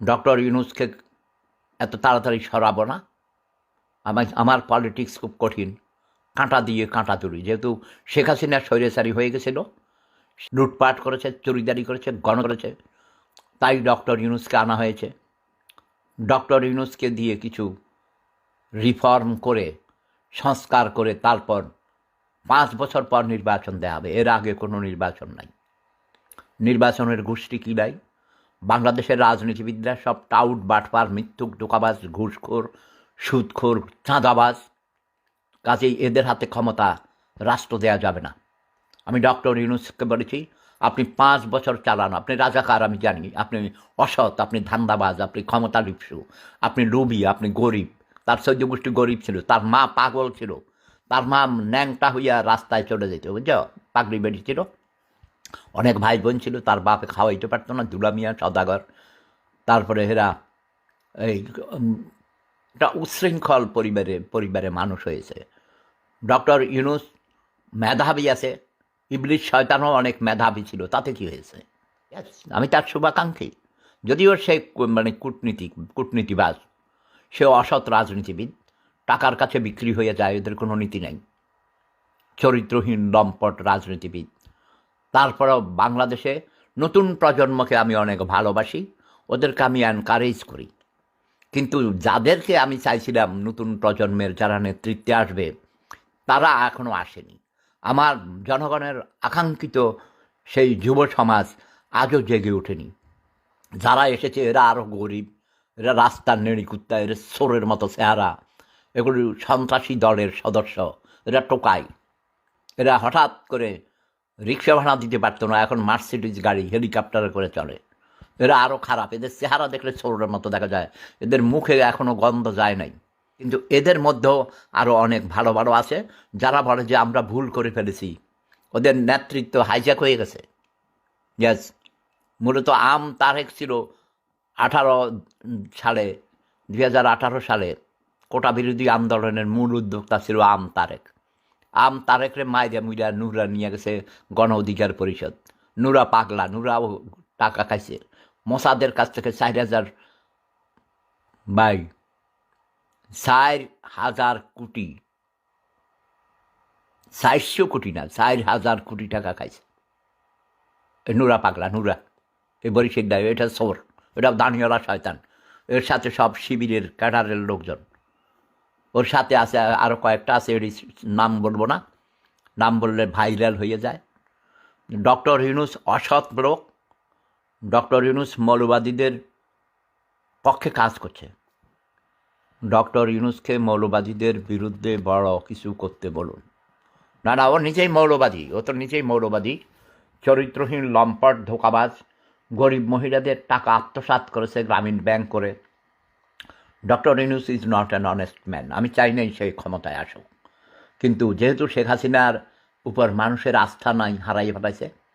Doctor ইউনূসকে এত তাড়াতাড়ি সরাবো না। আমার পলিটিক্স খুব কঠিন, কাঁটা দিয়ে কাঁটা তুলি। যেহেতু শেখ হাসিনা স্বৈরাচারী হয়ে গেছিল, লুটপাট করেছে, চুরিদারি করেছে, করেছে, তাই ডক্টর ইউনূসকে আনা হয়েছে। ডক্টর ইউনূসকে দিয়ে কিছু রিফর্ম করে, সংস্কার করে তারপর ৫ বছর পর নির্বাচন দেওয়া হবে। এর আগে কোনো নির্বাচন নাই। নির্বাচনের গোষ্ঠী কী নাই? বাংলাদেশের রাজনীতিবিদরা সব টাউট, বাটপার, মিথ্যুক, ধোঁকাবাজ, ঘুষখোর, সুদখোর, চাঁদাবাজ। কাজেই এদের হাতে ক্ষমতা রাষ্ট্র দেওয়া যাবে না। আমি ডক্টর ইউনূসকে বলেছি, আপনি ৫ বছর চালান। আপনি রাজাকার আমি জানি, আপনি অসৎ, আপনি ধান্দাবাজ, আপনি ক্ষমতা লিপ্সু, আপনি লোভী, আপনি গরিব। তার চৌদ্দ গোষ্ঠী গরিব ছিল, তার মা পাগল ছিল, তার মা ন্যাংটা হইয়া রাস্তায় চলে যেত, বুঝছ? পাগড়ি বেড়ি ছিল, অনেক ভাই বোন ছিল, তার বাপে খাওয়াইতে পারতো না, দুলা মিয়া সদাগর। তারপরে এরা এই একটা উচ্ছৃঙ্খল পরিবারে মানুষ হয়েছে। ডক্টর ইউনূস মেধাবী আছে, ইবলিস শয়তানও অনেক মেধাবী ছিল, তাতে কি হয়েছে? Yes, আমি তার শুভাকাঙ্ক্ষী। যদিও সে মানে কূটনীতিবাজ, সে অসৎ রাজনীতিবিদ, টাকার কাছে বিক্রি হয়ে যায়, এদের কোনো নীতি নেই, চরিত্রহীন লম্পট রাজনীতিবিদ। তারপরেও বাংলাদেশে নতুন প্রজন্মকে আমি অনেক ভালোবাসি, ওদেরকে আমি এনকারেজ করি। কিন্তু যাদেরকে আমি চাইছিলাম নতুন প্রজন্মের যারা নেতৃত্বে আসবে, তারা এখনও আসেনি। আমার জনগণের আকাঙ্ক্ষিত সেই যুব সমাজ আজও জেগে ওঠেনি। যারা এসেছে এরা আরও গরিব, এরা রাস্তার নেড়িকুত্তা, এরা চোরের মতো চেহারা, এগুলি সন্ত্রাসী দলের সদস্য, এরা টোকাই। এরা হঠাৎ করে রিক্সা ভাড়া দিতে পারতো না, এখন মার্সিডিজ গাড়ি, হেলিকপ্টারে করে চলে। এরা আরও খারাপ, এদের চেহারা দেখলে চোরের মতো দেখা যায়, এদের মুখে এখনও গন্ধ যায় নাই। কিন্তু এদের মধ্যেও আরও অনেক ভালো ভালো আছে, যারা বলে যে আমরা ভুল করে ফেলেছি, ওদের নেতৃত্ব হাইজ্যাক হয়ে গেছে। ইয়াস, মূলত আম তারেক ছিল 2018 সালে কোটা বিরোধী আন্দোলনের মূল উদ্যোক্তা ছিল আম তারেক। আম তারেকরে মাইরা মুইরা নুরা নিয়ে গেছে গণ অধিকার পরিষদ। নুরা পাগলা, নুরাও টাকা খাইছে মোসাদের কাছ থেকে 4,000 বাই 4,000 কোটি, 400 কোটি না, 4,000 কোটি টাকা খাইছে। নুরা পাগলা, নুরা এই বরিশির দায়, এটা চোর, এটা দানিওয়ালা শয়তান। এর সাথে সব শিবিরের ক্যাডারের লোকজন, ওর সাথে আছে আরও কয়েকটা আছে, এর নাম বলবো না, নাম বললে ভাইরাল হয়ে যায়। ডক্টর ইউনূস অসৎ লোক। ডক্টর ইউনূস মৌলবাদীদের পক্ষে কাজ করছে। ডক্টর ইউনূসকে মৌলবাদীদের বিরুদ্ধে বড় কিছু করতে বলুন। না না, ও নিজেই মৌলবাদী, ও তো নিজেই মৌলবাদী, চরিত্রহীন লম্পট, ধোঁকাবাজ, গরিব মহিলাদের টাকা আত্মসাৎ করেছে গ্রামীণ ব্যাংক করে। Doctor Yunus is not an honest man. আমি চাই নাই সেই ক্ষমতায় আসুক, কিন্তু যেহেতু শেখ হাসিনার উপর মানুষের আস্থা নাই, হারাই ফেলাইছে,